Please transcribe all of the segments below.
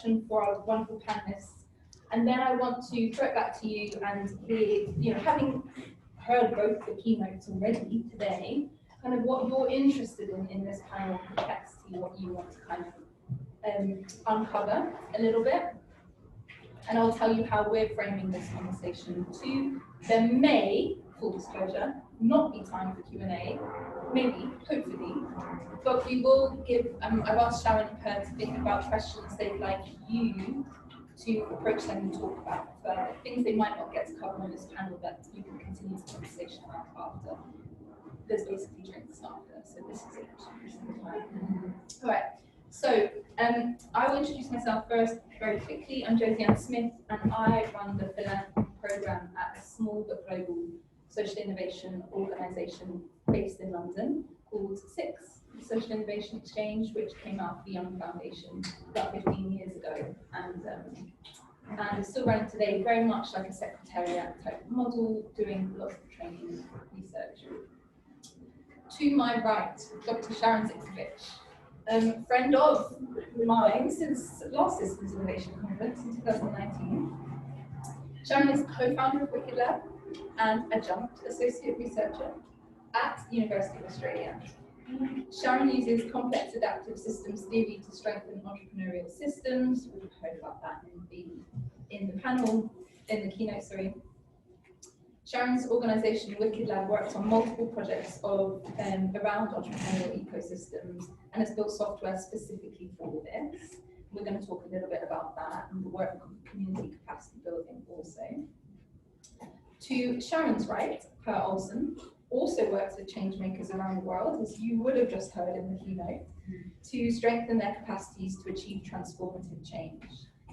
introduction for our wonderful panelists, and then I want to throw it back to you and hear, having heard both the keynotes already today, kind of what you're interested in this panel complexity, what you want to kind of uncover a little bit. And I'll tell you how we're framing this conversation too. There may, full disclosure, not be time for Q&A, maybe, hopefully, but we will give, I've asked Sharon and her to think about questions they'd like you to approach them and talk about further, things they might not get to cover on this panel that you can continue the conversation about after. There's basically drinks after, so this is it. This is the time. All right, so I will introduce myself first very quickly. I'm Josiane Smith, and I run the philanthropy program at a small but global social innovation organisation based in London called SIX, the Social Innovation Exchange, which came out of the Young Foundation about 15 years ago, and is still running today, very much like a secretariat type model, doing lots of training and research. To my right, Dr. Sharon Zivkovic, friend of mine since last Systems Innovation Conference in 2019. Sharon is co-founder of Wicked Lab and adjunct associate researcher at the University of Australia. Sharon uses complex adaptive systems theory to strengthen entrepreneurial systems. We've heard about that in the panel, in the keynote, sorry. Sharon's organisation, Wicked Lab, works on multiple projects around entrepreneurial ecosystems and has built software specifically for this. We're going to talk a little bit about that and the work on community capacity building also. To Sharon's right, Per Olsson also works with change makers around the world, as you would have just heard in the keynote, to strengthen their capacities to achieve transformative change.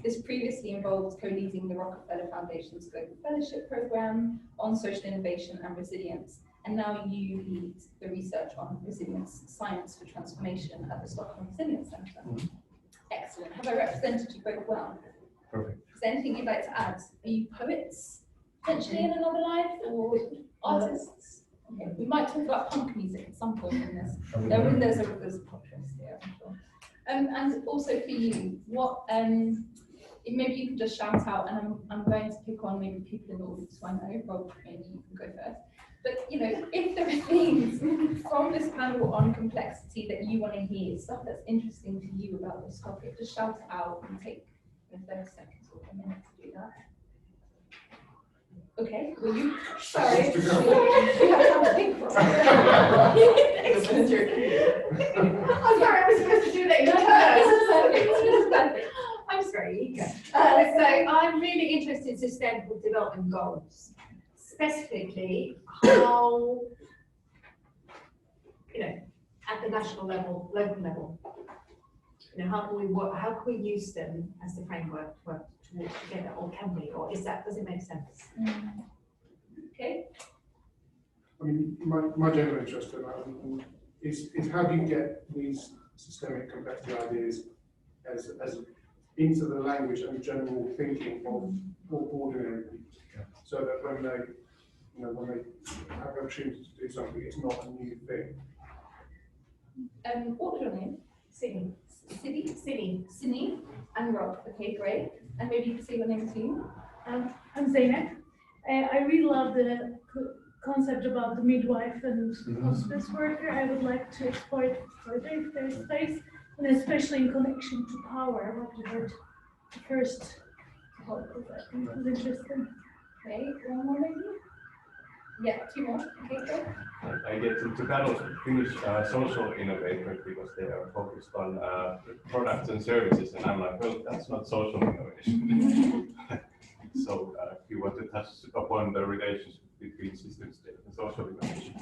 This previously involved co-leading the Rockefeller Foundation's Global Fellowship Program on social innovation and resilience, and now you lead the research on resilience science for transformation at the Stockholm Resilience Centre. Excellent. Have I represented you both well? Perfect. Is there anything you'd like to add? Are you poets, potentially in another life, or artists? Okay. We might talk about punk music at some point in this. There's a podcast here, I'm sure. And also for you, what maybe you could just shout out, and I'm going to pick on maybe people in the audience who I know. Rob, maybe you can go first. But if there are things from this panel on complexity that you want to hear, stuff that's interesting to you about this topic, just shout it out and take 30 seconds or a minute to do that. Okay, will you? Sorry. You have time to think for it. I'm sorry, I was supposed to do that. I'm very eager. So I'm really interested in sustainable development goals. Specifically, how, at the national level, local level, how can we work, how can we use them as the framework to work towards together, or can we, or does it make sense? Okay. I mean, my general interest in that is how do you get these systemic complexity ideas as into the language and general thinking of ordinary people, so that when they have the opportunity to do something, it's not a new thing. What was your name? Sydney. Sydney and Rob. Okay, great. And maybe you can say your name too. I'm Zeynep. I really love the concept about the midwife and hospice worker. I would like to explore it further if there's space, and especially in connection to power, what we heard first. I think it was interesting. Okay, one more maybe? Yeah, two more. Okay, great. I get to kind of finish social innovators because they are focused on products and services, and I'm like, well, that's not social innovation. So if you want to touch upon the relationship between systems and social innovation.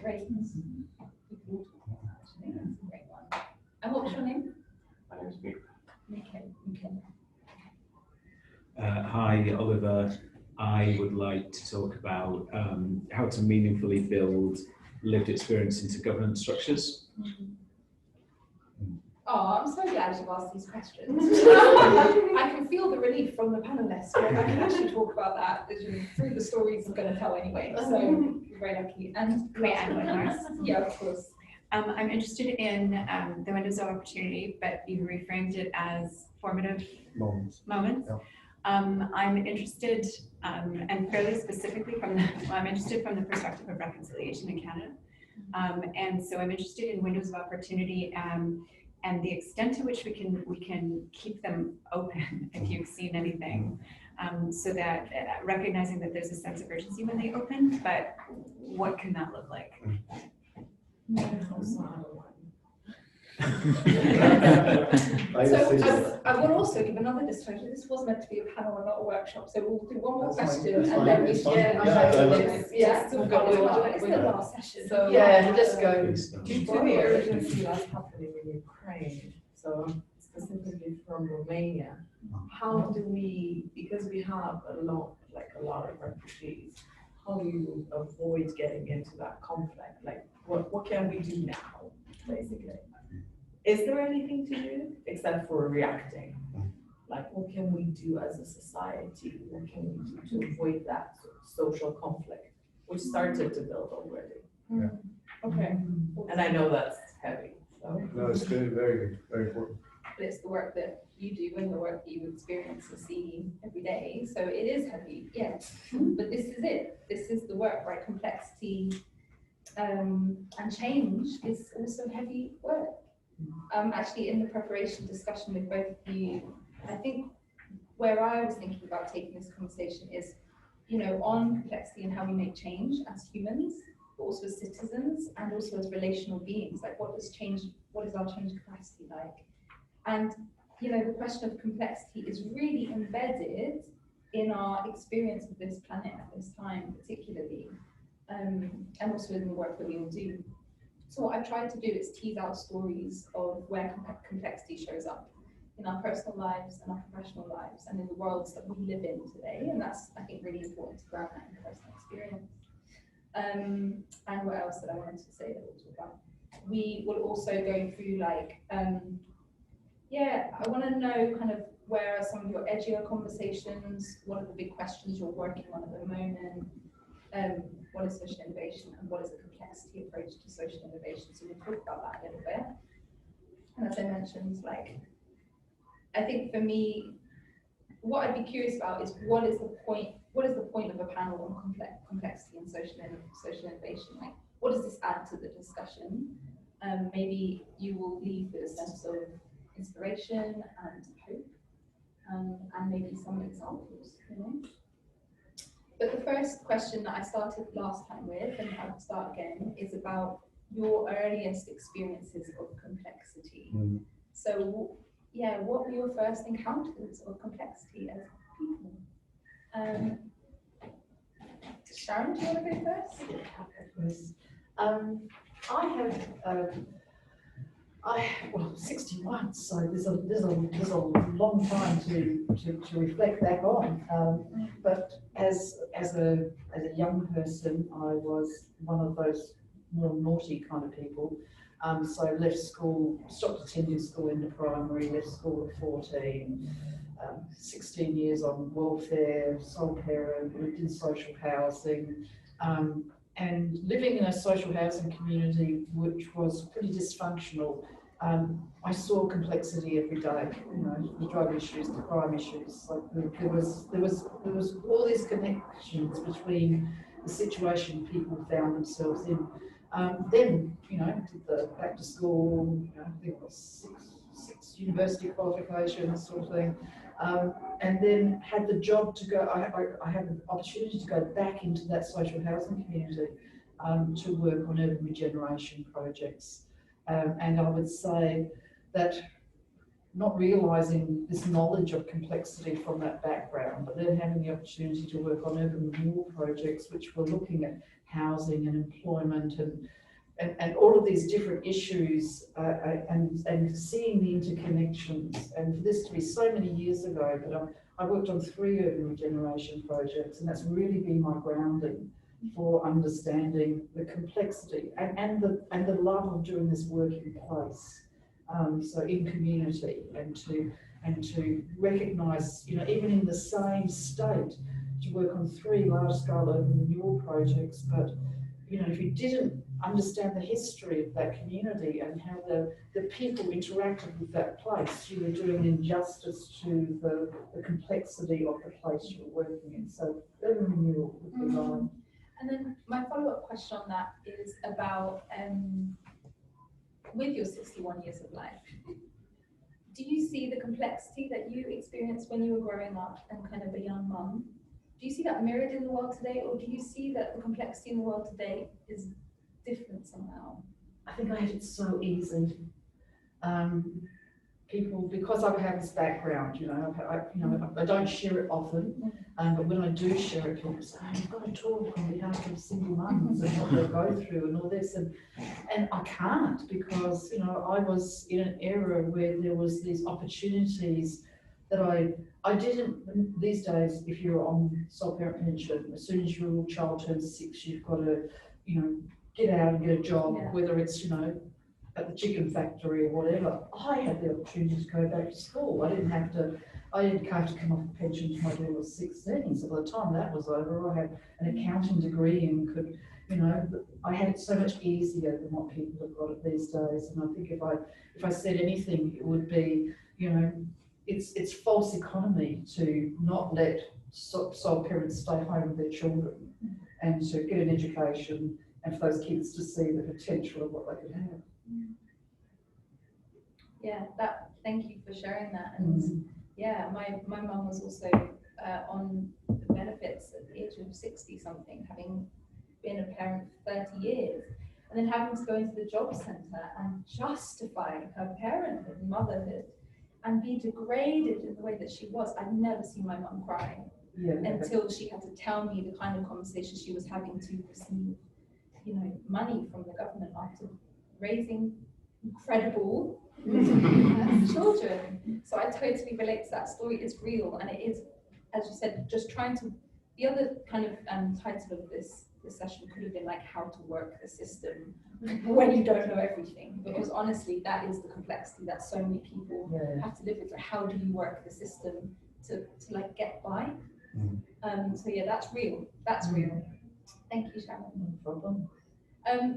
Great. Great one. And what's your name? My name is Mick. Okay. Hi, Oliver. I would like to talk about how to meaningfully build lived experience into governance structures. Oh, I'm so glad you've asked these questions. I can feel the relief from the panelists. I can actually talk about that through the stories I'm going to tell anyway. So you're very lucky. And Great, and nice. Yeah, of course. I'm interested in the windows of opportunity, but you reframed it as formative Moments. moments. Yeah. I'm interested, and fairly specifically I'm interested from the perspective of reconciliation in Canada. And so I'm interested in windows of opportunity and the extent to which we can keep them open, if you've seen anything, so that recognizing that there's a sense of urgency when they open, but what can that look like? So I will also give another disclosure. This was meant to be a panel and not a workshop, so we'll do one more question and then we We'll go it's the last session. So Yeah, just go. Due to the urgency that's happening in Ukraine, so specifically from Romania, how do we, because we have a lot of refugees, how do you avoid getting into that conflict? Like, what can we do now, basically? Is there anything to do except for reacting? Like, what can we do as a society? What can we do to avoid that social conflict, which started to build already? Yeah. Okay. And I know that's heavy, so. No, it's good, very good, very important. But it's the work that you do and the work that you experience and see every day. So it is heavy, yes. But this is it. This is the work, right? Complexity and change is also heavy work. Actually, in the preparation discussion with both of you, I think where I was thinking about taking this conversation is, on complexity and how we make change as humans, but also as citizens and also as relational beings. Like, what is our change capacity like? And, the question of complexity is really embedded in our experience of this planet at this time, particularly, and also in the work that we all do. So what I've tried to do is tease out stories of where complexity shows up in our personal lives and our professional lives and in the worlds that we live in today. And that's, I think, really important to ground that in personal experience. And what else that I wanted to say that we'll talk about? We will also go through I want to know kind of where are some of your edgier conversations, what are the big questions you're working on at the moment, what is social innovation and what is the complexity approach to social innovation. So we'll talk about that a little bit. And as I mentioned, I think for me, what I'd be curious about is what is the point of a panel on complexity and social innovation? Like, what does this add to the discussion? Maybe you will leave with a sense of inspiration and hope, and maybe some examples, But the first question that I started last time with, and I'll start again, is about your earliest experiences of complexity. So, what were your first encounters of complexity as people? Sharon, do you want to go first? I have 61, so there's a long time to reflect back on. But as a young person, I was one of those more naughty kind of people. So left school, stopped attending school in the primary, left school at 14, 16 years on welfare, sole parent, lived in social housing, and living in a social housing community which was pretty dysfunctional. I saw complexity every day, the drug issues, the crime issues. Like there was all these connections between the situation people found themselves in. Then, did the back to school, I think it was six university qualifications sort of thing. And then had the job to go, I had the opportunity to go back into that social housing community to work on urban regeneration projects. And I would say that not realising this knowledge of complexity from that background, but then having the opportunity to work on urban renewal projects, which were looking at housing and employment and all of these different issues and seeing the interconnections. And for this to be so many years ago, but I worked on 3 urban regeneration projects, and that's really been my grounding for understanding the complexity and the love of doing this work in place. So in community and to recognise, even in the same state, to work on 3 large-scale urban renewal projects, but if you didn't understand the history of that community and how the people interacted with that place, you were doing injustice to the complexity of the place you were working in. So very renewal with design. And then my follow-up question on that is about, with your 61 years of life, do you see the complexity that you experienced when you were growing up and kind of a young mum? Do you see that mirrored in the world today, or do you see that the complexity in the world today is different somehow? I think I had it so easy. People, because I have this background, I don't share it often, but when I do share it, people say, oh, you've got to talk on behalf of single mums and what they go through and all this, and I can't, because I was in an era where there was these opportunities that I didn't. These days, if you're on sole parent pension, as soon as your child turns 6, you've got to get out and get a job, whether it's at the chicken factory or whatever. I had the opportunity to go back to school. I didn't have to come off a pension until my daughter was 16. So by the time that was over, I had an accounting degree and could, I had it so much easier than what people have got it these days. And I think if I said anything, it would be, it's false economy to not let sole parents stay home with their children and to get an education and for those kids to see the potential of what they could have. Yeah, thank you for sharing that. And yeah, my mum was also on the benefits at the age of 60 something, having been a parent for 30 years, and then having to go into the job centre and justify her parenthood and motherhood and be degraded in the way that she was. I'd never seen my mum cry until she had to tell me the kind of conversation she was having to receive, money from the government after raising incredible children. So I totally relate to that story. It's real, and it is, as you said, just trying to. The other kind of title of this session could have been like how to work the system when you don't know everything, because honestly, that is the complexity that so many people have to live with. Like, how do you work the system to like get by? So yeah, that's real. That's real. Thank you, Sharon. No problem.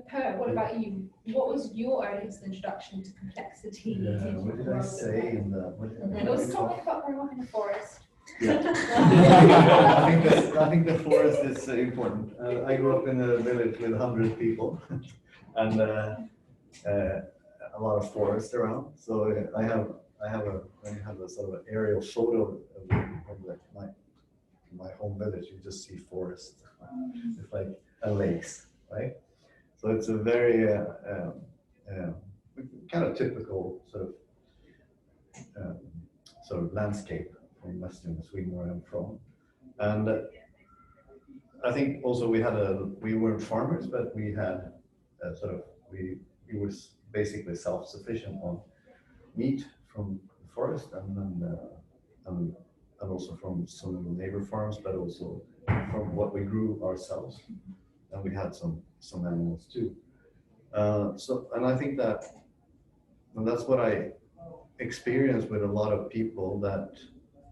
Per, what about you? What was your earliest introduction to complexity? What did I say in the? It was something about growing up in the forest. Yeah. I think the forest is important. I grew up in a village with 100 people, and a lot of forest around. So I have a sort of an aerial photo of my home village. You just see forest, it's like a lakes, right? So it's a very kind of typical sort of landscape from Western Sweden, where I'm from. And I think also we weren't farmers, but we had we were basically self-sufficient on meat from the forest, and also from some neighbor farms, but also from what we grew ourselves. And we had some animals too. And I think that's what I experienced with a lot of people that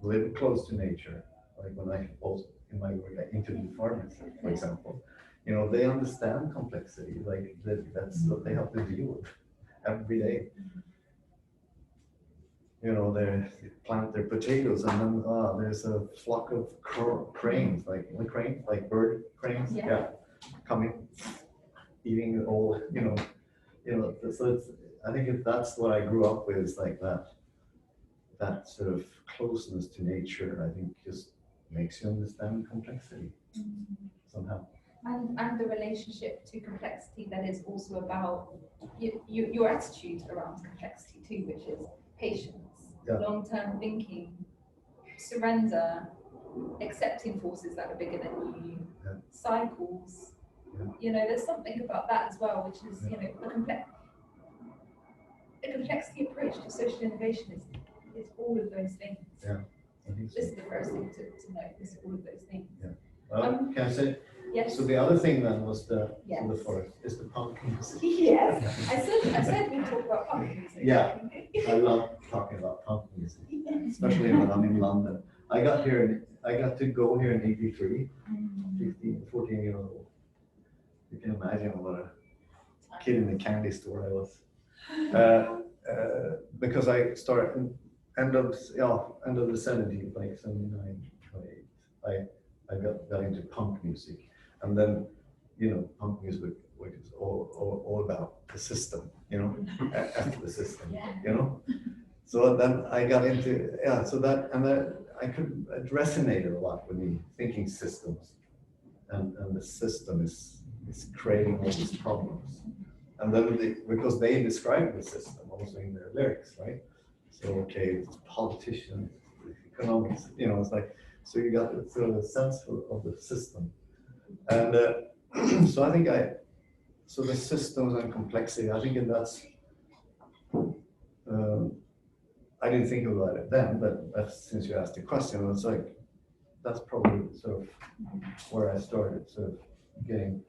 live close to nature. Like when I also in my work, I interview farmers, for example. They understand complexity. Like that's what they have to deal with every day. They plant their potatoes, and then there's a flock of cranes, like bird cranes, coming, eating it all. So I think that's what I grew up with, is like that sort of closeness to nature. I think just makes you understand complexity somehow. And the relationship to complexity that is also about your attitude around complexity too, which is patience, long-term thinking, surrender, accepting forces that are bigger than you, cycles. There's something about that as well, which is a complexity approach to social innovation is all of those things. This is the first thing to note. This is all of those things. Can I say? Yes. So the other thing then was the forest is the punk music. Yes. I said we talk about punk music. Yeah, I love talking about punk music, especially when I'm in London. I got to go here in '83, 14 years old. You can imagine what kid in the candy store I was. Because I started end of the 70s, like 79, 28. I got into punk music, and then punk music is all about the system, after the system, So then I got into it resonated a lot with me, thinking systems, and the system is creating all these problems. And then because they describe the system also in their lyrics, right? So it's politicians, economics, it's like, so you got sort of a sense of the system. And so I think so the systems and complexity, I think that's, I didn't think about it then, but since you asked the question, it's like, that's probably sort of where I started sort of getting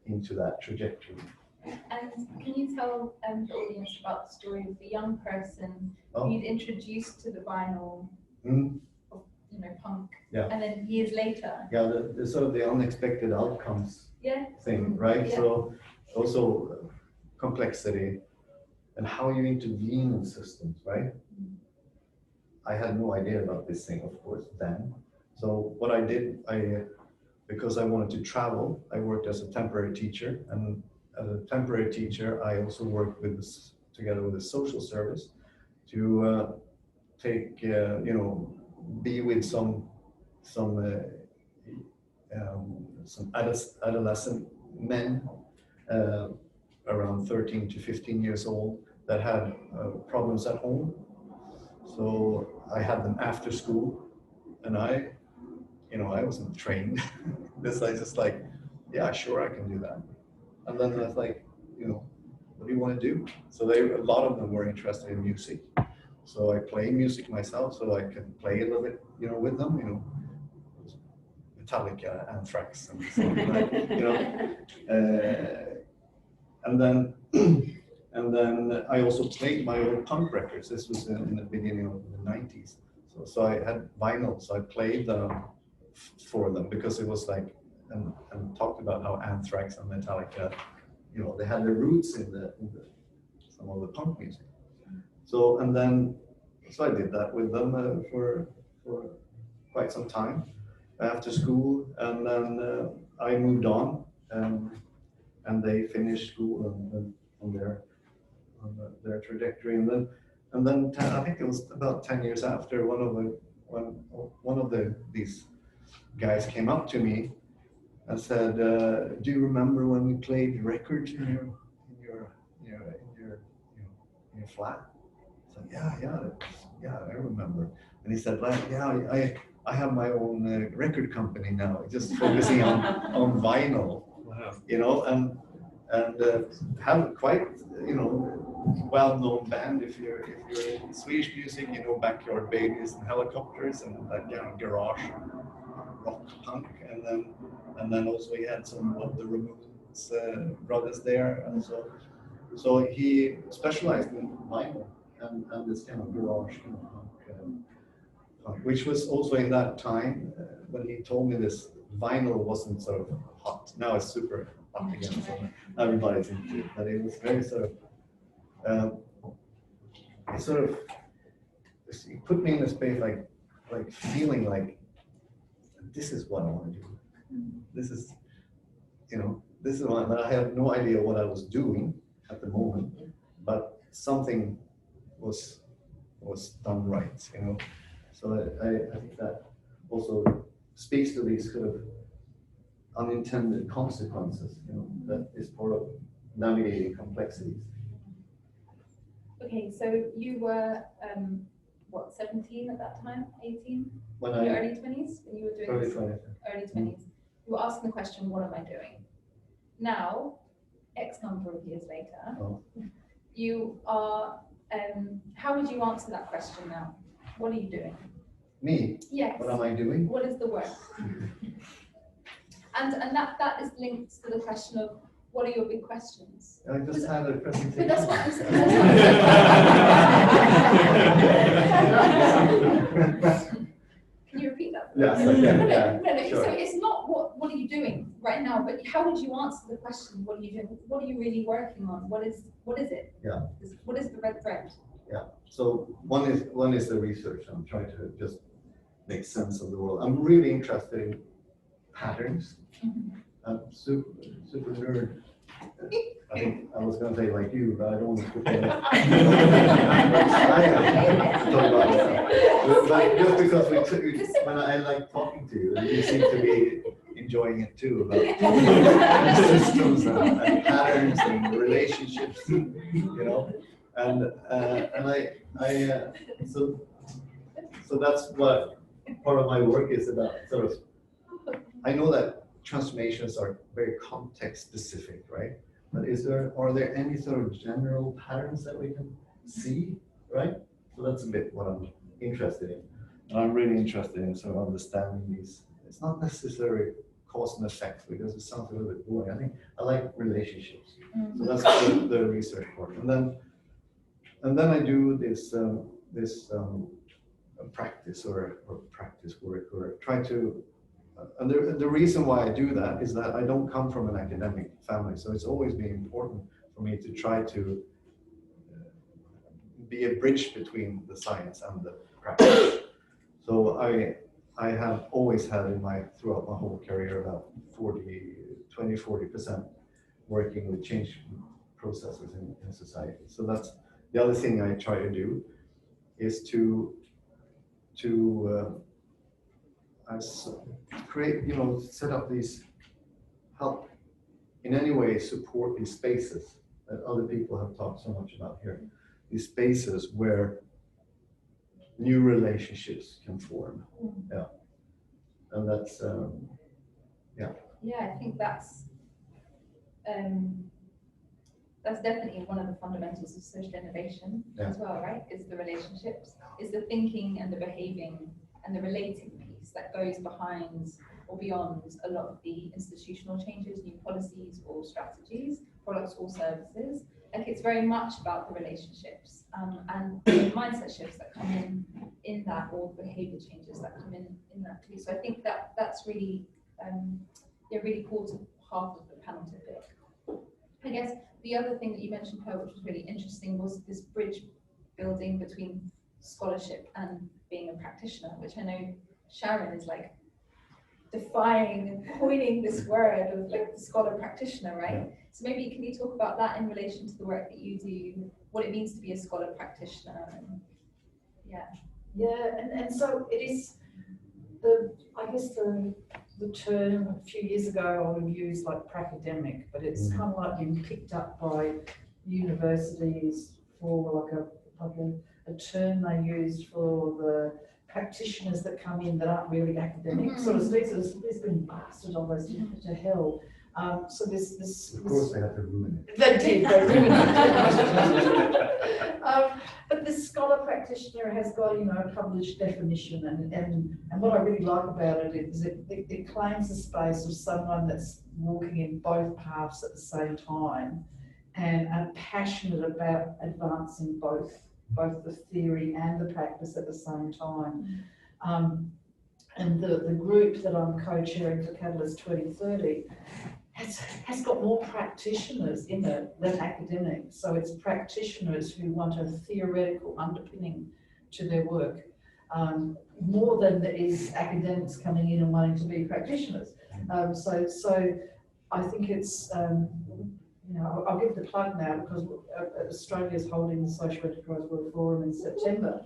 into that trajectory. And can you tell the audience about the story of the young person you'd introduced to the vinyl of punk, and then years later? Yeah, the sort of the unexpected outcomes thing, right? Yeah. So also complexity and how you intervene in systems, right? I had no idea about this thing, of course, then. So what I did, because I wanted to travel, I worked as a temporary teacher, and as a temporary teacher, I also worked together with the social service to take, be with some adolescent men around 13 to 15 years old that had problems at home. So I had them after school, and I wasn't trained. I just like, yeah, sure, I can do that. And then I was like, what do you want to do? So a lot of them were interested in music. So I play music myself, so I can play a little bit, with them, Metallica, Anthrax, and something like, and then I also played my own punk records. This was in the beginning of the 90s. So I had vinyl, so I played for them because it was like, and talked about how Anthrax and Metallica, they had their roots in some of the punk music. So I did that with them for quite some time after school, and then I moved on, and they finished school on their trajectory, and then I think it was about 10 years after, one of these guys came up to me and said, "Do you remember when we played records in your flat?" I said, "Yeah, I remember." And he said, "Like, yeah, I have my own record company now, just focusing on vinyl." Wow. And have quite well-known band if you're in Swedish music, Backyard Babies and Helicopters and that garage rock punk, and then also he had some of the Ramones brothers there, and so he specialized in vinyl and this kind of garage kind of punk, which was also in that time when he told me this, vinyl wasn't sort of hot. Now it's super hot again, so everybody's into it, but it was very sort of it put me in a space like feeling like this is what I want to do. This is what, but I had no idea what I was doing at the moment, but something was done right, So I think that also speaks to these sort of unintended consequences, that is part of navigating complexities. Okay, so you were 17 at that time, 18? When in your early 20s, when you were doing early this? 20s. Early 20s. You were asking the question, what am I doing? Now, X number of years later, you are, how would you answer that question now? What are you doing? Me? Yes. What am I doing? What is the work? And that is linked to the question of what are your big questions? I just had a presentation. But that's what I'm saying. Can you repeat that? Yes, I can, yeah, No, sure. so it's not what are you doing right now, but how would you answer the question, what are you doing? What are you really working on? What is it? Yeah. What is the red thread? Yeah, so one is the research. I'm trying to just make sense of the world. I'm really interested in patterns. I'm super nerd. I think I was going to say like you, but I don't want to put that But just because when I like talking to you, you seem to be enjoying it too, about systems and patterns and relationships, you know. And so that's what part of my work is about. Sort of, I know that transformations are very context specific, right? But are there any sort of general patterns that we can see, right? So that's a bit what I'm interested in. And I'm really interested in sort of understanding these. It's not necessarily cause and effect, because it sounds a little bit boring. I think I like relationships. So that's the research part. And then I do this practice or practice work, or try to. And the reason why I do that is that I don't come from an academic family, so it's always been important for me to try to be a bridge between the science and the practice. So I have always had throughout my whole career about 20-40% working with change processes in society. So that's the other thing I try to do, is to create, set up these, help in any way support these spaces that other people have talked so much about here. These spaces where new relationships can form. Yeah. And that's, yeah. Yeah, I think that's definitely one of the fundamentals of social innovation as well, right? Is the relationships, is the thinking and the behaving and the relating piece that goes behind or beyond a lot of the institutional changes, new policies or strategies, products or services. Like, it's very much about the relationships and the mindset shifts that come in that, or the behavior changes that come in that too. So I think that's really really cool to half of the panel topic. I guess the other thing that you mentioned, Per, which was really interesting, was this bridge building between scholarship and being a practitioner, which I know Sharon is like defying and coining this word of like the scholar practitioner, right? Yeah. So maybe can you talk about that in relation to the work that you do, what it means to be a scholar practitioner? And, and so it is I guess the term a few years ago I would use like pracademic, but it's kind of like been picked up by universities for like a term they used for the practitioners that come in that aren't really academic. Sort of there's been blasted almost to hell. So this. Of course, they had to ruin it. They did. They ruined it. But this scholar practitioner has got a published definition, and what I really like about it is it claims the space of someone that's walking in both paths at the same time, and are passionate about advancing both the theory and the practice at the same time. And the group that I'm co-chairing for Catalyst 2030 has got more practitioners in it than academics. So it's practitioners who want a theoretical underpinning to their work, more than there is academics coming in and wanting to be practitioners. So I think it's, I'll give the plug now, because Australia is holding the Social Enterprise World Forum in September.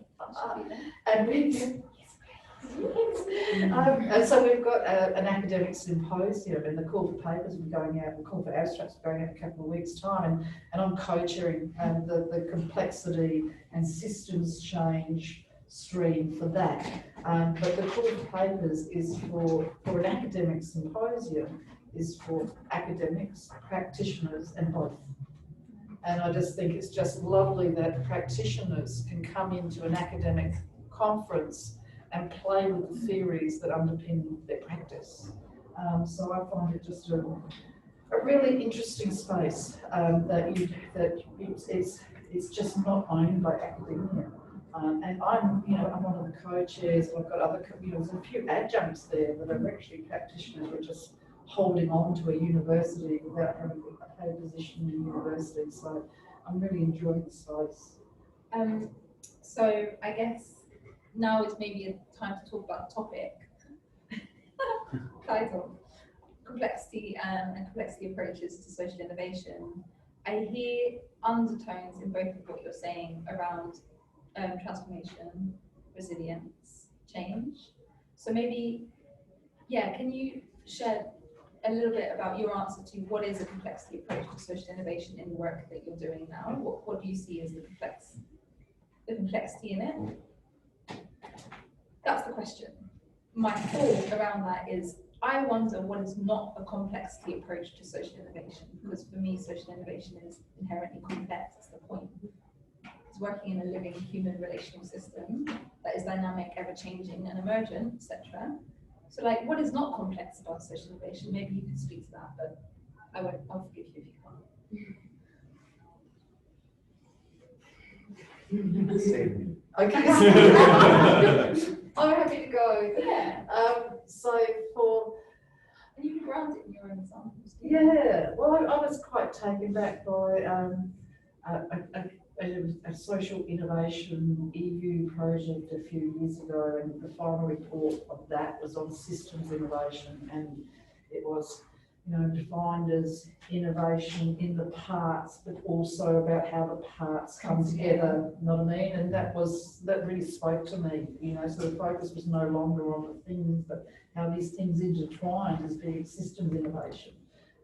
And so we've got an academic symposium, and the call for papers will be going out, the call for abstracts will be going out in a couple of weeks' time, and I'm co-chairing the complexity and systems change stream for that. But the call for papers is for an academic symposium, is for academics, practitioners, and both. And I just think it's just lovely that practitioners can come into an academic conference and play with the theories that underpin their practice. So I find it just a really interesting space that it's just not owned by academia. And I'm, I'm one of the co-chairs, and I've got other, there's a few adjuncts there that are actually practitioners who are just holding on to a university without having a position in a university. So I'm really enjoying the space. So I guess now is maybe a time to talk about the topic. Title: Complexity and complexity approaches to social innovation. I hear undertones in both of what you're saying around transformation, resilience, change. So maybe, yeah, can you share a little bit about your answer to what is a complexity approach to social innovation in the work that you're doing now? What do you see as the complexity in it? That's the question. My thought around that is, I wonder what is not a complexity approach to social innovation, because for me, social innovation is inherently complex. That's the point. It's working in a living human relational system that is dynamic, ever-changing and emergent, etc. So like, what is not complex about social innovation? Maybe you could speak to that, but I'll forgive you if you can't. Save me. Okay. I'm happy to go. Yeah. So for And you can ground it in your own examples. yeah, well, I was quite taken back by a social innovation EU project a few years ago, and the final report of that was on systems innovation, and it was, defined as innovation in the parts, but also about how the parts come together, you know what I mean? And that really spoke to me, so the focus was no longer on the things, but how these things intertwined as being systems innovation.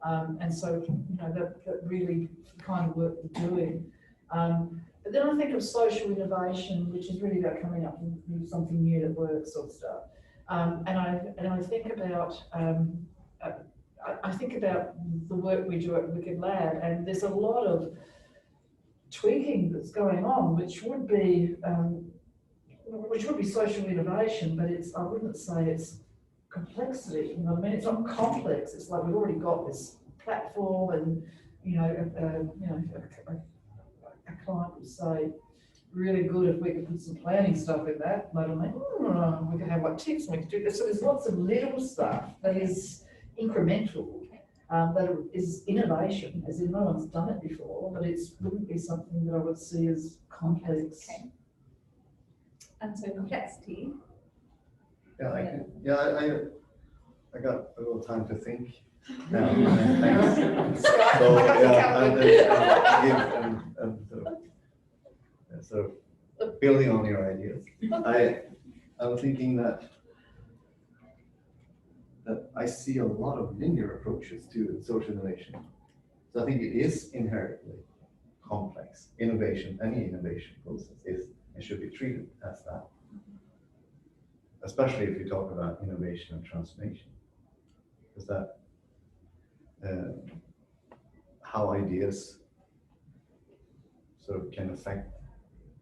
And so, that really kind of work we're doing. But then I think of social innovation, which is really about coming up with something new that works, sort of stuff. And I think about the work we do at Wicked Lab, and there's a lot of tweaking that's going on, which would be social innovation, but I wouldn't say it's complexity. You know what I mean? It's not complex. It's like we've already got this platform, and a client would say, really good if we could put some planning stuff in that. But I mean, we could have tips, and we could do this. So there's lots of little stuff that is incremental, that is innovation, as in no one's done it before, but it wouldn't be something that I would see as complex. Okay. And so complexity. Yeah, I got a little time to think now. Thanks. So yeah, and so building on your ideas, I'm thinking that I see a lot of linear approaches to social innovation. So I think it is inherently complex. Innovation, any innovation process is and should be treated as that. Especially if you talk about innovation and transformation. Because that, how ideas sort of can affect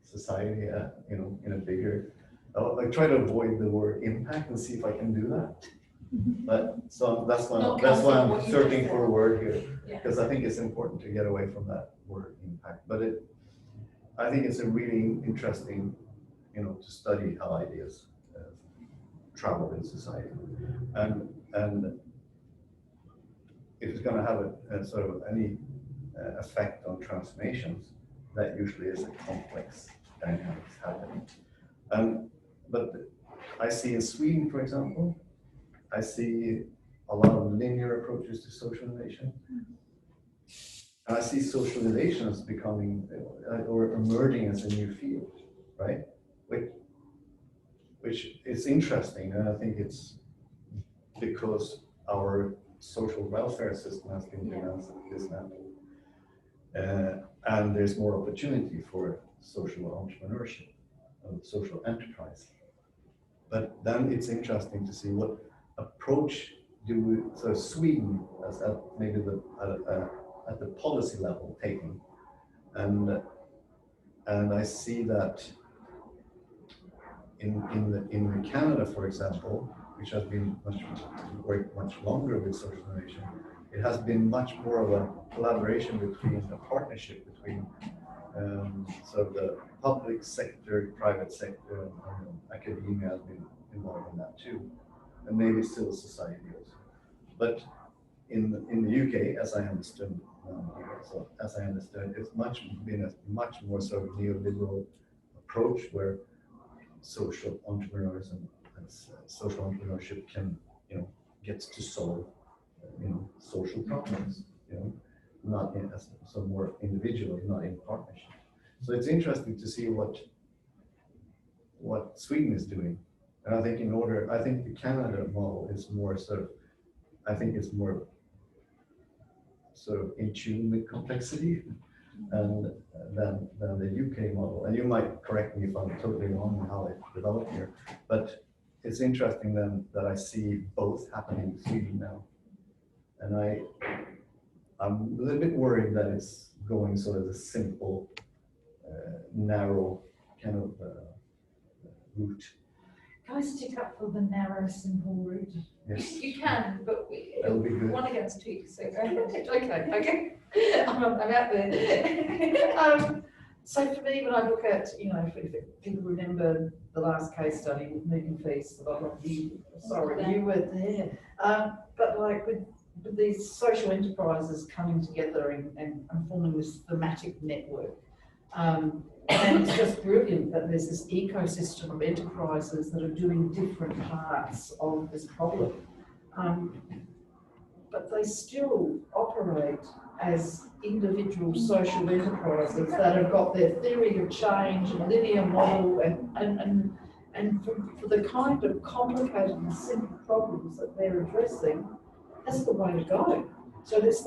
society, in a bigger, I try to avoid the word impact and see if I can do that. But so that's why I'm searching for a word here, because I think it's important to get away from that word impact. But I think it's a really interesting, to study how ideas travel in society, and if it's going to have a sort of any effect on transformations, that usually is a complex dynamics happening. But I see in Sweden, for example, I see a lot of linear approaches to social innovation. And I see social innovation as becoming or emerging as a new field, right? Which is interesting, and I think it's because our social welfare system has been dismantled. And there's more opportunity for social entrepreneurship, social enterprise. But then it's interesting to see what approach so Sweden as at maybe at the policy level taking, and I see that in Canada, for example, which has been worked much longer with social innovation, it has been much more of a collaboration a partnership between So the public sector, private sector, and academia has been involved in that too, and maybe civil society also. But in the UK, as I understood, it's been a much more sort of neoliberal approach where social entrepreneurs and social entrepreneurship can, gets to solve, social problems, not in as so more individually, not in partnership. So it's interesting to see what Sweden is doing. And I think the Canada model is more sort of, I think it's more sort of in tune with complexity and than the UK model. And you might correct me if I'm totally wrong in how it developed here, but it's interesting then that I see both happening in Sweden now. And I'm a little bit worried that it's going sort of the simple, narrow kind of route. Can I stick up for the narrow, simple route? Yes. You can, but That would be good. 1 against 2, so go ahead. Okay. I'm out there. So for me, when I look at, if people remember the last case study with moving fees, you were there. But like with these social enterprises coming together and forming this thematic network. And it's just brilliant that there's this ecosystem of enterprises that are doing different parts of this problem. But they still operate as individual social enterprises that have got their theory of change and linear model and for the kind of complicated and simple problems that they're addressing, that's the way to go. So it's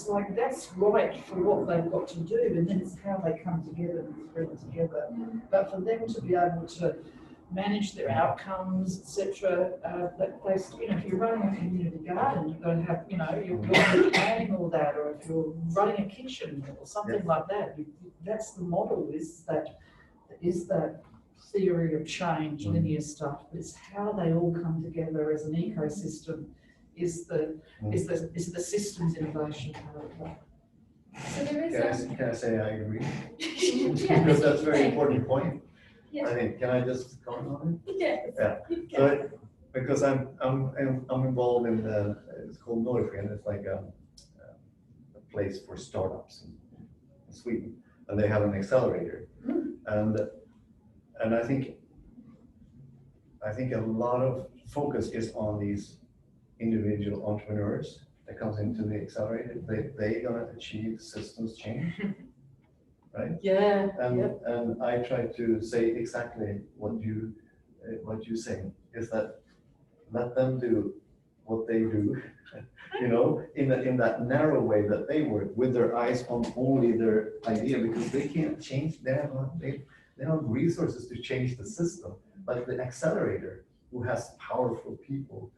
like that's right for what they've got to do, and then it's how they come together and bring it together. But for them to be able to manage their outcomes, etc. If you're running a community garden, you've got to have, you're planning all that, or if you're running a kitchen or something like that, that's the model. Is that theory of change, linear stuff. But it's how they all come together as an ecosystem. Is the systems innovation part of that. So there is Can I say I agree? Because that's a very important point. Yes. I think. Can I just comment on it? Yes. Yeah. So because I'm involved in it's called Norway, and it's like a place for startups in Sweden, and they have an accelerator, and I think a lot of focus is on these individual entrepreneurs that comes into the accelerator. They're gonna achieve systems change, right? Yeah. And I try to say exactly what you say is that let them do what they do, in that narrow way that they work with their eyes on only their idea, because they can't change. They have resources to change the system, but the accelerator, who has powerful people,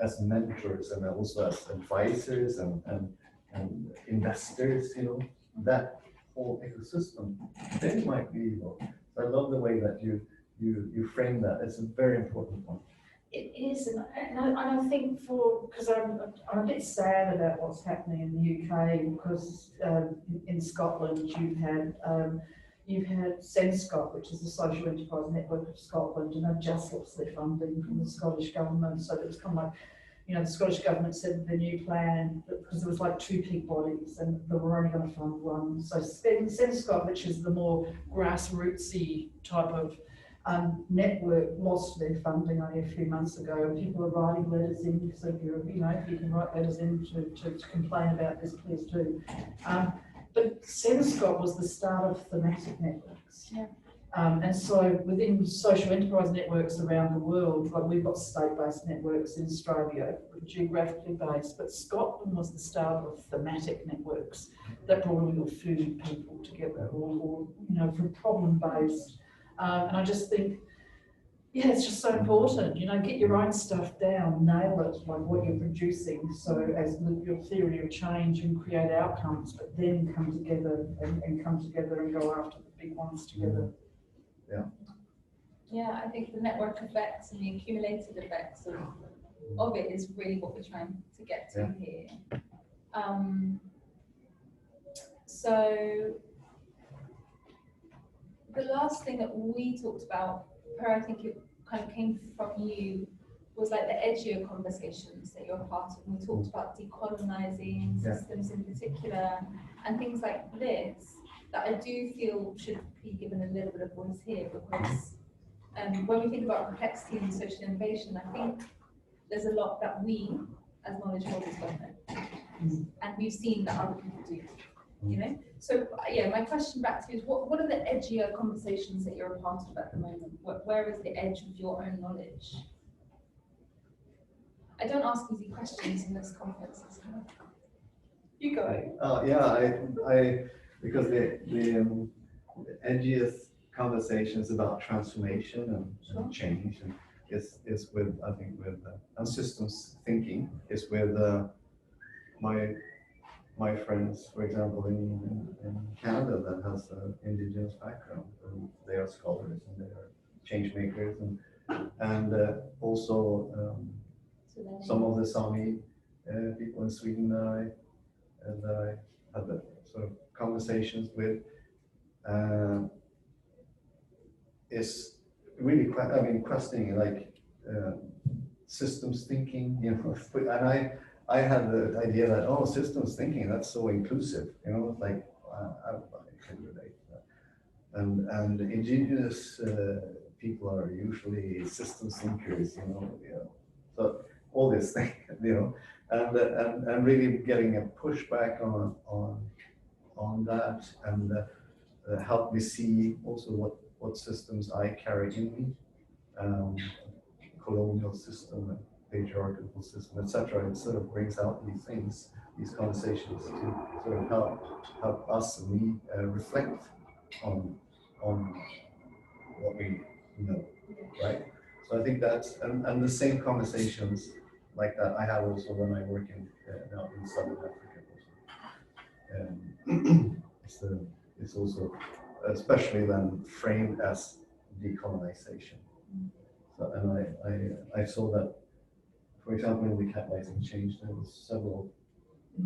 as mentors and also as advisors and investors, that whole ecosystem, they might be evil. So I love the way that you frame that. It's a very important point. It is, and I think because I'm a bit sad about what's happening in the UK, because in Scotland you've had Senscott, which is the Social Enterprise Network of Scotland, and they've just lost their funding from the Scottish Government. So it was kind of like, the Scottish Government said the new plan, because there was like 2 peak bodies and they were only going to fund 1. So Senscott, which is the more grassrootsy type of network, lost their funding only a few months ago, and people are writing letters in. So if you can write letters in to complain about this, please do. But Senscott was the start of thematic networks. Yeah. And so within social enterprise networks around the world, like we've got state-based networks in Australia, geographically based, but Scotland was the start of thematic networks that brought all your food people together, or from problem-based. And I just think, it's just so important, get your own stuff down, nail it, like what you're producing, so as your theory of change and create outcomes, but then come together and go after the big ones together. Yeah, I think the network effects and the accumulated effects of it is really what we're trying to get to here. So So the last thing that we talked about, Per, I think it kind of came from you, was like the edgier conversations that you're a part of. And we talked about decolonizing systems in particular and things like this that I do feel should be given a little bit of voice here, because when we think about complexity and social innovation, I think there's a lot that we as knowledge holders don't know, and we've seen that other people do, you know. So yeah, my question back to you is, what are the edgier conversations that you're a part of at the moment? Where is the edge of your own knowledge? I don't ask easy questions in this conference. You go. Yeah, because the edgiest conversations about transformation and change is with, I think, with and systems thinking is with my friends, for example, in Canada, that has an indigenous background, and they are scholars and they are change makers, and also some of the Sami people in Sweden that I had the sort of conversations with is really quite, I mean, questioning like systems thinking, you know, and I had the idea that, systems thinking, that's so inclusive, you know, like I can relate to that. And indigenous people are usually systems thinkers, you know, so all this thing, you know, and really getting a pushback on that, and help me see also what systems I carry in me, colonial system, patriarchal system, etc. It sort of brings out these things, these conversations, to sort of help us and me reflect on what we know, right? So I think that's, and the same conversations like that I have also when I work now in Southern Africa also. It's also especially then framed as decolonization. So, and I saw that, for example, in the catalyzing change, there was several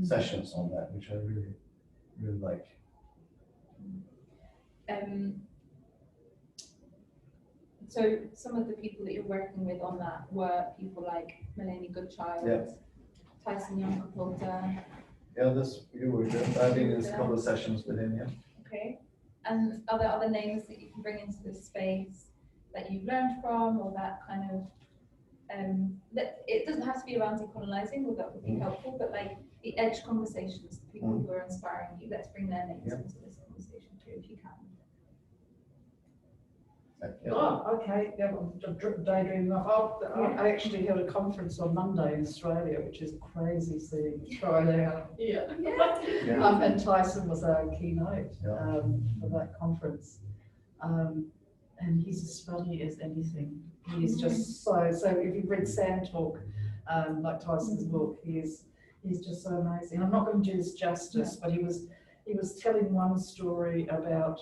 sessions on that, which I really, really like. So some of the people that you're working with on that were people like Melanie Goodchild, Tyson Young-Kapota. Yeah, you were good. I've been in a couple of sessions with him, Okay. And are there other names that you can bring into this space that you've learned from, or that kind of, that it doesn't have to be around decolonizing, or that would be helpful, but like the edge conversations, the people who are inspiring you, let's bring their names into this conversation too, if you can. Oh, okay. Yeah, I'm daydreaming. I actually held a conference on Monday in Australia, which is crazy seeing Friday. And Tyson was our keynote for that conference. And he's as funny as anything. He's just so if you've read Sand Talk, like Tyson's book, he's just so amazing. I'm not going to do this justice, but he was telling one story about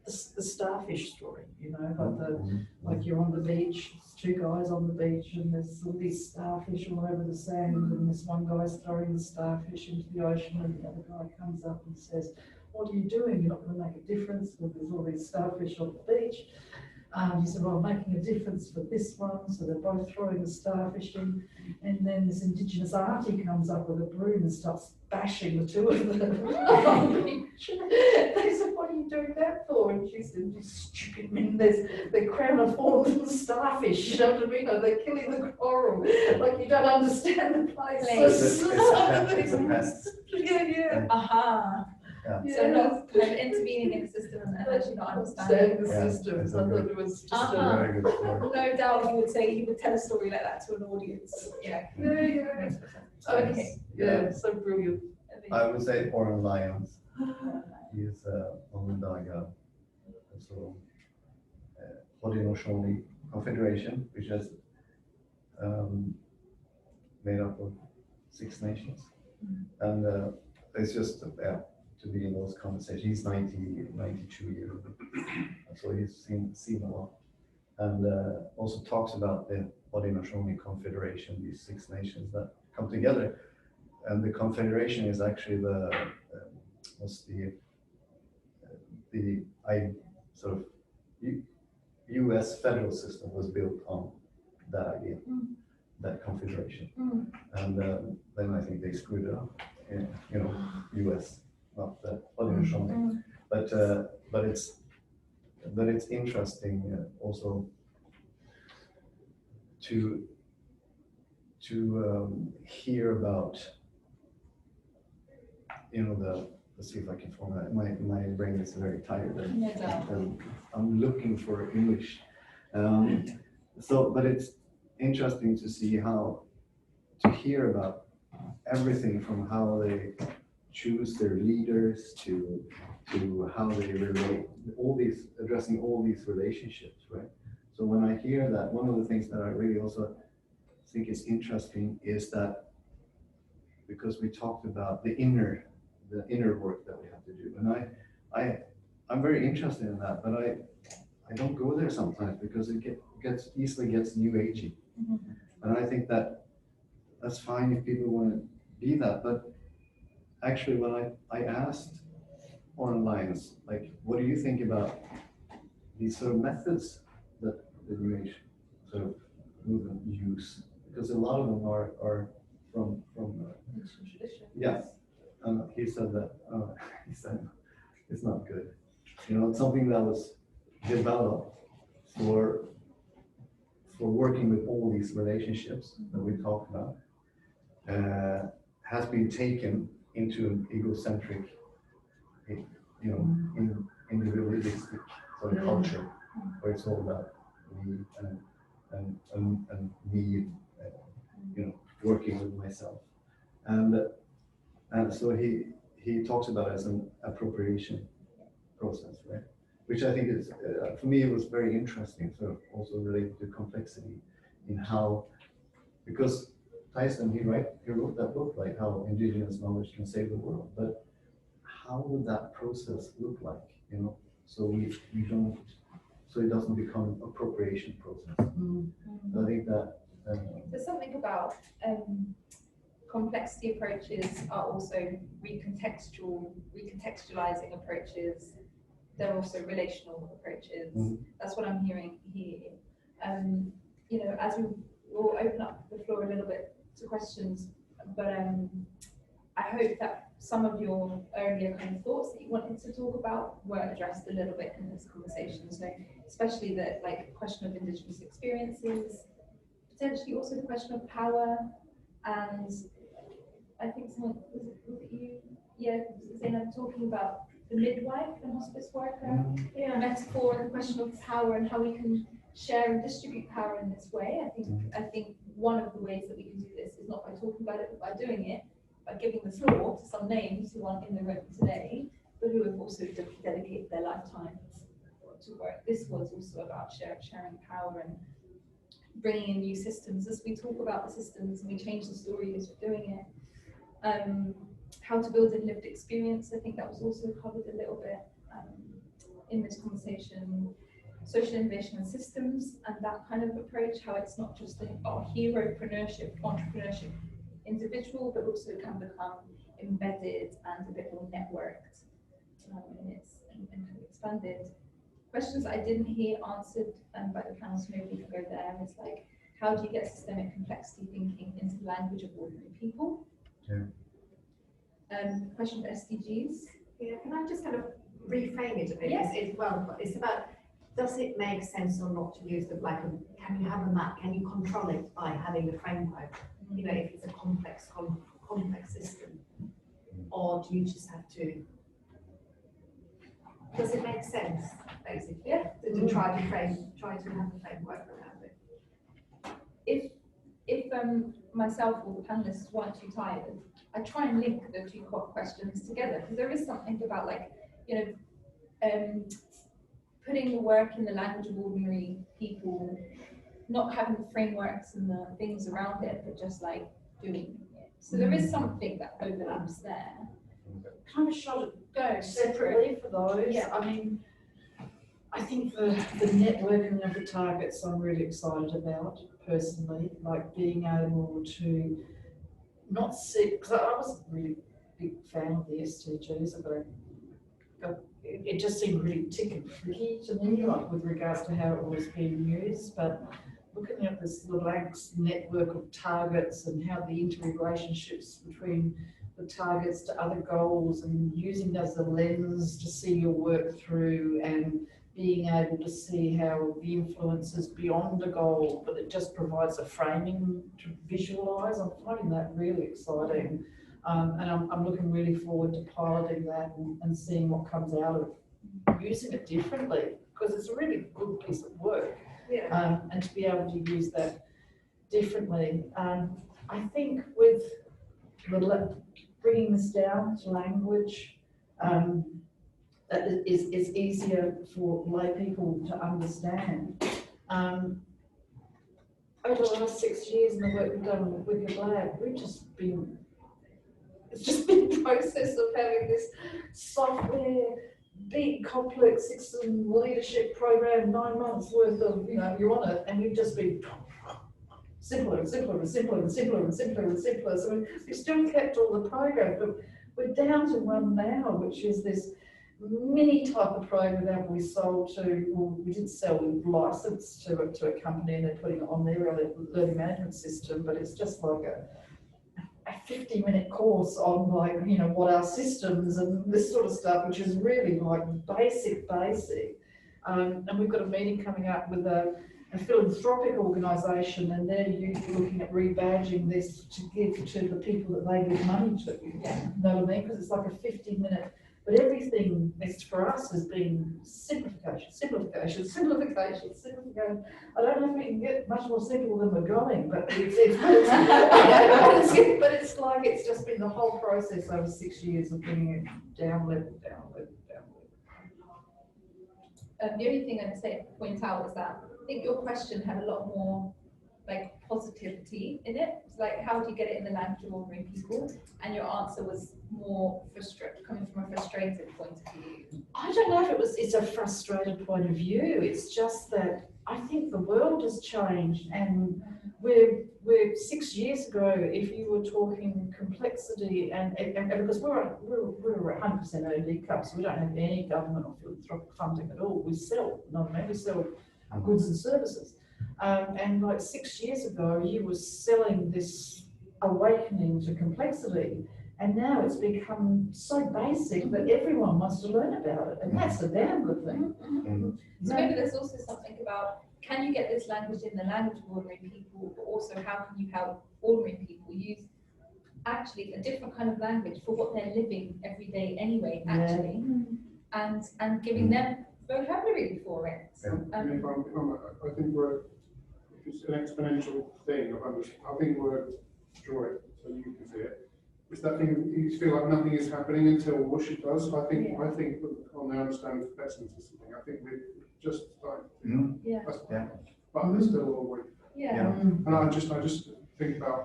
the starfish story, you know, like you're on the beach, there's two guys on the beach, and there's all these starfish all over the sand, and this one guy's throwing the starfish into the ocean, and the other guy comes up and says, "What are you doing? You're not going to make a difference, because there's all these starfish on the beach." He said, "Well, I'm making a difference for this one." So they're both throwing the starfish in, and then this indigenous auntie comes up with a broom and starts bashing the two of them on the beach. They said, "What are you doing that for?" And she said, "You stupid men, they're crown formed starfish, you know what I mean? They're killing the coral. Like, you don't understand the place." It's a pest. Yeah. Aha. Yeah. So not kind of intervening in the system and actually not understanding the system. I thought it was just a very good story. No doubt he would tell a story like that to an audience. Yeah. Okay. Yeah, so brilliant. I would say Oren Lyons. He is Onondaga, so Haudenosaunee Confederation, which is made up of 6 nations, and it's just to be in those conversations. He's 92 years old, so he's seen a lot, and also talks about the Haudenosaunee Confederation, these 6 nations that come together, and the confederation is actually sort of U.S. federal system was built on that idea, that configuration, and then I think they screwed it up. You know, U.S. not the other but it's interesting also to hear about, you know, let's see if I can format. My brain is very tired and I'm looking for English. But it's interesting to see to hear about everything from how they choose their leaders to how they relate, addressing all these relationships, right? So when I hear that, one of the things that I really also think is interesting is that, because we talked about the inner work that we have to do, and I'm very interested in that, but I don't go there sometimes because it easily gets new agey, and I think that's fine if people want to be that, but actually when I asked online, like, what do you think about these sort of methods that the New Age sort of movement use? Because a lot of them are from yeah, and he said that he said it's not good. You know, it's something that was developed for working with all these relationships that we talked about, has been taken into an egocentric, you know, individualistic sort of culture, where it's all about me and me, you know, working with myself, and so he talks about it as an appropriation process, right? Which I think is, for me, it was very interesting, sort of also related to complexity in how, because Tyson, he wrote that book, like how indigenous knowledge can save the world, but how would that process look like, you know? So we don't, so it doesn't become an appropriation process. I think that there's something about complexity approaches are also recontextualizing approaches. They're also relational approaches. That's what I'm hearing here. You know, as we'll open up the floor a little bit to questions, but I hope that some of your earlier kind of thoughts that you wanted to talk about were addressed a little bit in this conversation. So especially the question of Indigenous experiences, potentially also the question of power, and I think someone, was it you? Yeah, Zainab, talking about the midwife and hospice worker metaphor, and the question of power and how we can share and distribute power in this way. I think one of the ways that we can do this is not by talking about it, but by doing it, by giving the floor to some names who aren't in the room today, but who have also dedicated their lifetimes to work. This was also about sharing power and bringing in new systems. As we talk about the systems and we change the story as we're doing it, how to build in lived experience, I think that was also covered a little bit in this conversation. Social innovation and systems, and that kind of approach, how it's not just a hero-preneurship, entrepreneurship individual, but also can become embedded and a bit more networked and expanded. Questions I didn't hear answered by the panel, so maybe we can go there. It's like, how do you get systemic complexity thinking into the language of ordinary people? Question of SDGs. Yeah, can I just kind of reframe it a bit? Yes. It's about, does it make sense or not to use can you have a map? Can you control it by having a framework? You know, if it's a complex system, or do you just have to? Does it make sense, basically? Yeah. To try to have a framework around it. If myself or the panelists weren't too tired, I try and link the two questions together, because there is something about, like, you know, putting the work in the language of ordinary people, not having the frameworks and the things around it, but just like doing it. So there is something that overlaps there. Kind of shot it Go separately for those. Yeah. I mean, I think the networking of the targets I'm really excited about personally, like being able to not see, because I was a really big fan of the SDGs. I've got a it just seemed really tricky to me, like with regards to how it was being used, but looking at this relaxed network of targets and how the interrelationships between the targets to other goals and using as a lens to see your work through and being able to see how the influence is beyond a goal, but it just provides a framing to visualise. I'm finding that really exciting. And I'm looking really forward to piloting that and seeing what comes out of using it differently, because it's a really good piece of work. Yeah. And to be able to use that differently. I think with bringing this down to language, that is easier for lay people to understand. Over the last 6 years and the work we've done with your lab, it's just been a process of having this software, big complex system leadership program, 9 months worth of, you're on it, and we've just been simpler and simpler and simpler and simpler and simpler and simpler. So we've still kept all the program, but we're down to one now, which is this mini type of program that we sold to, well, we didn't sell, we licensed to a company and they're putting it on their learning management system, but it's just like a 50-minute course on what our systems and this sort of stuff, which is really like basic. And we've got a meeting coming up with a philanthropic organisation, and they're usually looking at rebadging this to give to the people that they give money to. Yeah. You know what I mean? Because it's like a 50-minute, but everything is for us has been simplification. I don't know if we can get much more simple than we're going, but it's like it's just been the whole process over 6 years of bringing it down level. The only thing I'd point out is that I think your question had a lot more like positivity in it. It's like, how do you get it in the language of ordinary people? And your answer was more coming from a frustrated point of view. I don't know if it's a frustrated point of view. It's just that I think the world has changed, and we're 6 years ago, if you were talking complexity and because we're 100% earned income, so we don't have any government or philanthropic funding at all. We sell, we sell goods and services. And like 6 years ago, you were selling this awakening to complexity, and now it's become so basic that everyone wants to learn about it, and that's a damn good thing. So maybe there's also something about, can you get this language in the language of ordinary people, but also how can you help ordinary people use actually a different kind of language for what they're living every day anyway, actually, and giving them vocabulary for it. I think it's an exponential thing. I think we're draw it so you can see it. It's that thing you feel like nothing is happening until whoosh it does. I think on the understanding of complexity system, I think we're just starting. But there's still a long way. And I just think about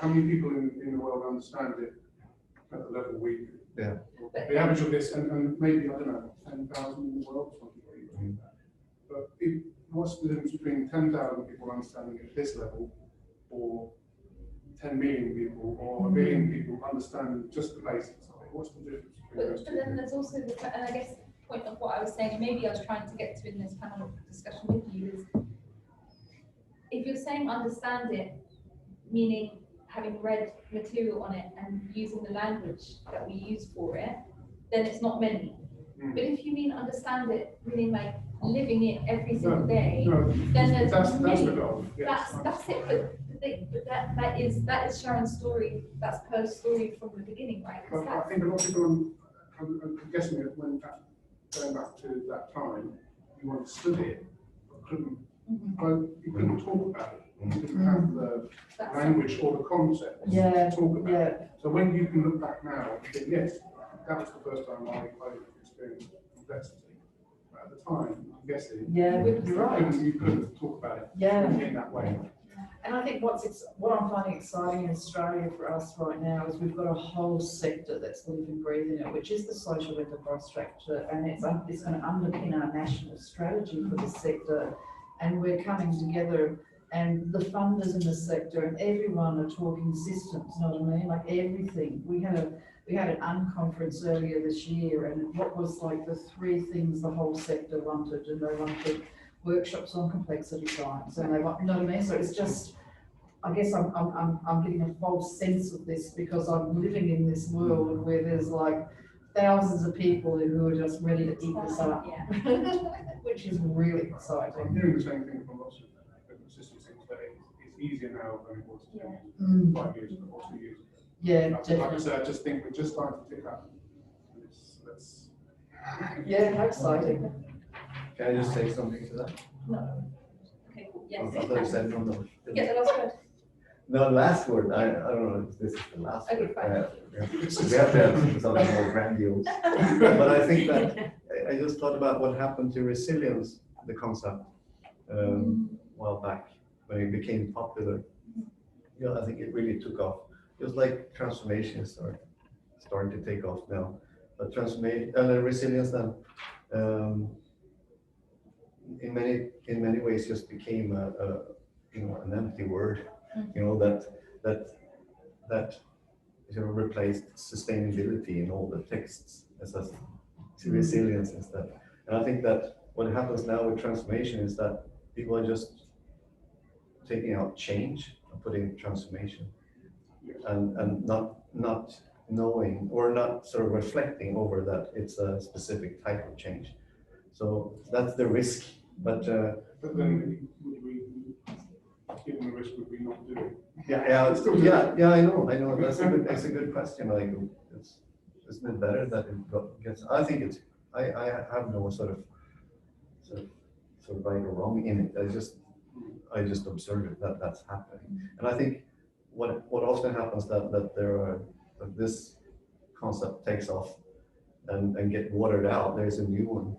how many people in the world understand it at the level we do. The average of this, and maybe, I don't know, 10,000 in the world, something like that. But what's the difference between 10,000 people understanding at this level, or 10 million people, or a billion people understanding just the basics of it? What's the difference between those But two? then there's also and I guess the point of what I was saying, and maybe I was trying to get to in this panel discussion with you, is if you're saying understand it, meaning having read material on it and using the language that we use for it, then it's not many. But if you mean understand it, meaning like living it every single day, then there's that's the goal. Yes. That's it. But that is Sharon's story. That's her story from the beginning, right? But I think a lot of people, I'm guessing it went back, going back to that time, you understood it, but you couldn't talk about it. You didn't have the language or the concept to talk about it. So when you can look back now and think, yes, that was the first time I experienced complexity. But at the time, I'm guessing, you're right. You couldn't talk about it in that way. And I think what I'm finding exciting in Australia for us right now is we've got a whole sector that's living, breathing it, which is the social enterprise structure, and it's going to underpin our national strategy for this sector. And we're coming together, and the funders in the sector and everyone are talking systems, you know what I mean? Like everything. We had we had an unconference earlier this year, and what was like the 3 things the whole sector wanted, and they wanted workshops on complexity science, and they want, you know what I mean? So it's just, I guess I'm getting a false sense of this because I'm living in this world where there's like thousands of people who are just ready to eat this up, which is really exciting. I'm hearing the same thing from lots of systems things, but it's easier now than it was 5 years ago or 2 years ago. Yeah, Like I definitely. said, I just think we're just starting to pick up. Let's Yeah, how exciting. Can I just say something to that? No. Okay, cool. Yes. I thought you said no, no. Get the last word. No, last word, I don't know if this is the last Okay, word. fine. We have to have something more grandiose. But I think that, I just thought about what happened to resilience, the concept, a while back, when it became popular. You know, I think it really took off. It was like transformation starting to take off now. But transformation and resilience then, in many ways, just became an empty word. You know, that replaced sustainability in all the texts as a resilience instead. And I think that what happens now with transformation is that people are just taking out change and putting transformation, and not knowing or not sort of reflecting over that it's a specific type of change. So that's the risk. But then would we, given the risk, would we not do it? Yeah. I know. That's a good question. Like, isn't it better that it gets? I think it's. I have no sort of right or wrong in it. I just observe that that's happening, and I think what often happens that this concept takes off and get watered out. There's a new one,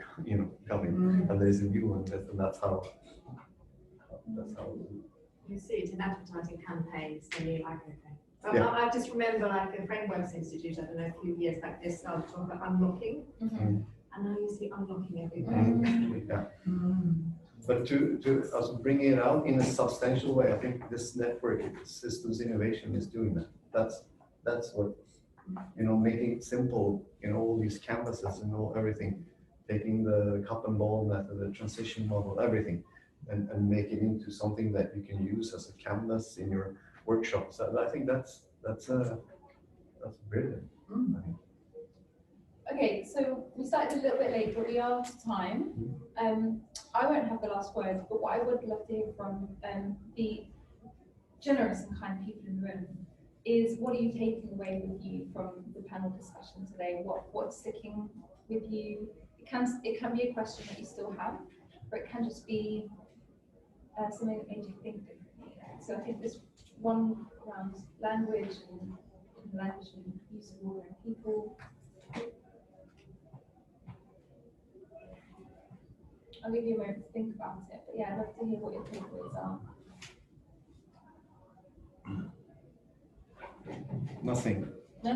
coming, and there's a new one, and that's how. You see it in advertising campaigns, and you're like, okay. Yeah. I just remember like the Frameworks Institute, I don't know, a few years back, they started talking about unlocking, and now you see unlocking everywhere. Yeah. But to us bringing it out in a substantial way, I think this network systems innovation is doing that. That's what, making it simple, all these canvases and everything, taking the cup and ball method, the transition model, everything, and make it into something that you can use as a canvas in your workshops. And I think that's brilliant. I think. Okay, so we started a little bit late, but we are to time. I won't have the last word, but what I would love to hear from the generous and kind people in the room is, what are you taking away with you from the panel discussion today? What's sticking with you? It can be a question that you still have, or it can just be something that made you think differently. So I think this one around language and use of ordinary people. I'll give you a moment to think about it, but yeah, I'd love to hear what your takeaways are. Nothing. No.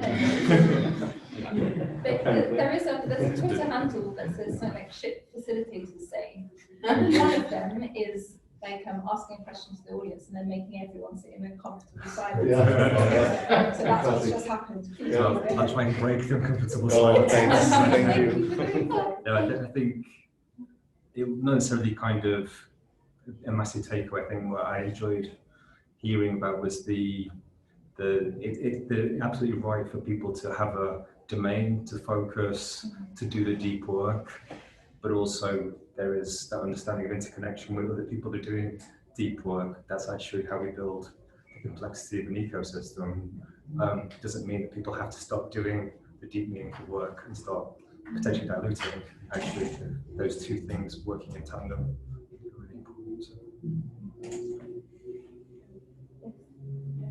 There's a Twitter handle that says something like "shit facilitators say," and one of them is like asking a question to the audience and then making everyone sit in a comfortable silence. So that's what's just happened. I'll try and break the uncomfortable silence. silence. Thank you for doing that. I think it not necessarily kind of a massive takeaway. I think what I enjoyed hearing about was the absolutely right for people to have a domain to focus, to do the deep work, but also there is that understanding of interconnection with other people who are doing deep work. That's actually how we build the complexity of an ecosystem. Doesn't mean that people have to stop doing the deep meaningful work and start potentially diluting. Actually, those two things working in tandem are really important.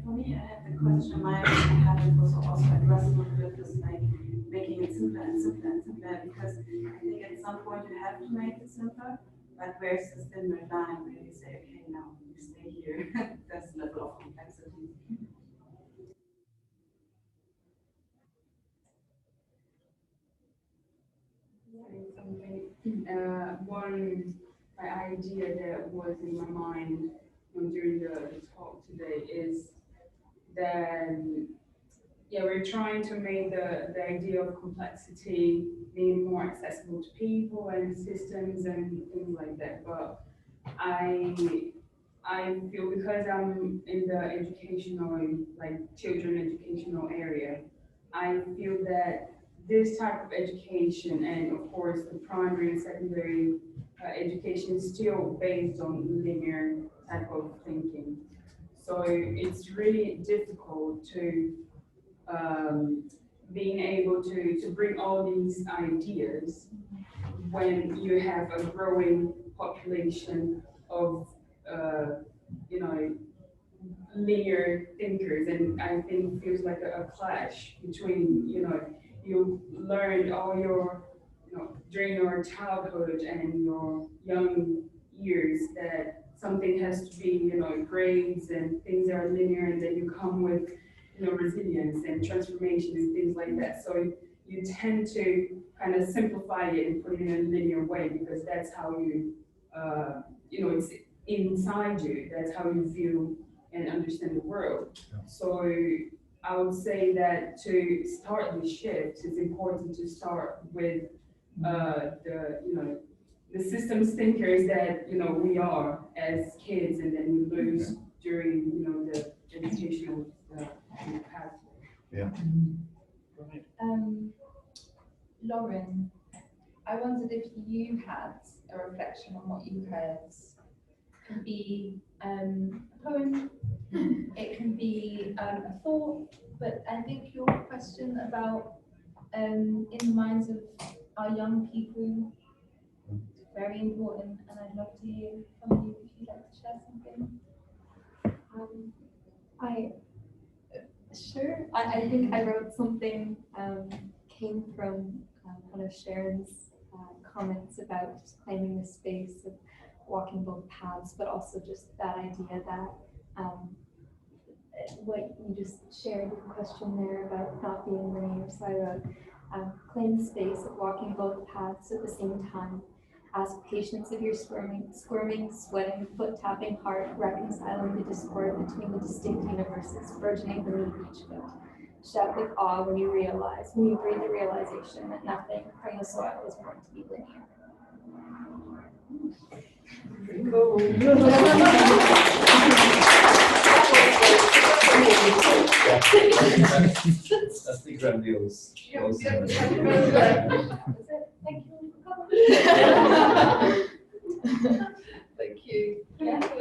For me, I had the question I had was also addressing with this, like making it simpler and simpler and simpler, because I think at some point you have to make it simpler, but where's the thin red line where you say, okay, now you stay here? There's a level of complexity. One idea that was in my mind during the talk today is that yeah, we're trying to make the idea of complexity being more accessible to people and systems and things like that. But I feel because I'm in the educational, like children educational area, I feel that this type of education, and of course the primary and secondary education, is still based on linear type of thinking. So it's really difficult to being able to bring all these ideas when you have a growing population of you know, linear thinkers, and I think it feels like a clash between, you know, you learned all your, you know, during your childhood and your young years that something has to be, you know, grades and things that are linear, and then you come with, you know, resilience and transformation and things like that. So you tend to kind of simplify it and put it in a linear way because that's how you, you know, it's inside you. That's how you feel and understand the world. So I would say that to start the shift, it's important to start with the, you know, the systems thinkers that, you know, we are as kids, and then we lose during, you know, the educational pathway. Yeah. Right. Lauren, I wondered if you had a reflection on what you heard. It can be a poem, it can be a thought, but I think your question about in the minds of our young people is very important, and I'd love to hear from you if you'd like to share something. Sure. I think I wrote something, came from one of Sharon's comments about just claiming the space of walking both paths, but also just that idea that what you just shared, the question there about not being linear. So I wrote, claim the space of walking both paths at the same time. Ask patience of your squirming, sweating, foot-tapping heart, reconciling the discord between the distinct universes burgeoning beneath each foot. Shout with awe when you realize, when you breathe the realization that nothing from the soil is born to be linear. That's the grandiose. Thank you. Thank you. Yeah.